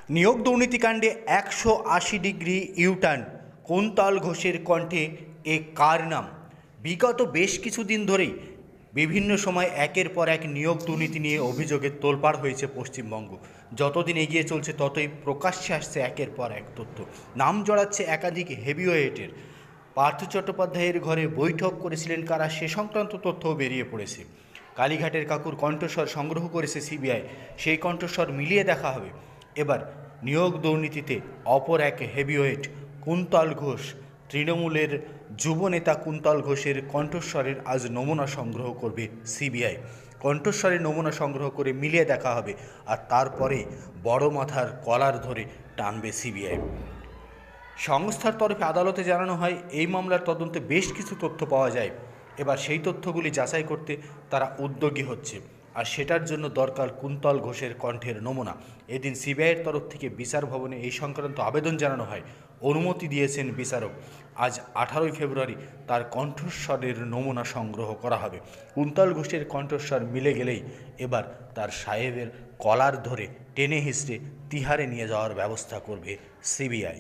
নিয়োগ দুর্নীতিকাণ্ডে 180 degree U turn, Kuntal ঘোষের কণ্ঠে এ কার নাম? বিগত বেশ কিছুদিন ধরেই বিভিন্ন সময় একের পর এক নিয়োগ দুর্নীতি নিয়ে অভিযোগের তোলপাড় হয়েছে পশ্চিমবঙ্গ। যতদিন এগিয়ে চলছে ততই প্রকাশ্যে আসছে একের পর এক তথ্য। নাম জড়াচ্ছে একাধিক হেভিওয়েটের। পার্থ চট্টোপাধ্যায়ের ঘরে বৈঠক করেছিলেন কারা, সে সংক্রান্ত তথ্যও বেরিয়ে পড়েছে। কালীঘাটের কাকুর কণ্ঠস্বর সংগ্রহ করেছে সিবিআই, সেই কণ্ঠস্বর মিলিয়ে দেখা হবে। এবার নিয়োগ দুর্নীতিতে অপর এক হেভিওয়েট কুন্তল ঘোষ, তৃণমূলের যুবনেতা কুন্তল ঘোষের কণ্ঠস্বরের আজ নমুনা সংগ্রহ করবে সিবিআই। কণ্ঠস্বরের নমুনা সংগ্রহ করে মিলিয়ে দেখা হবে, আর তারপরে বড় মাথার কলার ধরে টানবে সিবিআই। সংস্থার তরফে আদালতে জানানো হয়, এই মামলার তদন্তে বেশ কিছু তথ্য পাওয়া যায়। এবার সেই তথ্যগুলি যাচাই করতে তারা উদ্যোগী হচ্ছে, আর সেটার জন্য দরকার কুন্তল ঘোষের কণ্ঠের নমুনা। এদিন সিবিআইয়ের তরফ থেকে বিচার ভবনে এই সংক্রান্ত আবেদন জানানো হয়, অনুমতি দিয়েছেন বিচারক। আজ 18 ফেব্রুয়ারি তার কণ্ঠস্বরের নমুনা সংগ্রহ করা হবে। কুন্তল ঘোষের কণ্ঠস্বর মিলে গেলেই এবার তার সাহেবের কলার ধরে টেনে হিঁচড়ে তিহারে নিয়ে যাওয়ার ব্যবস্থা করবে সিবিআই।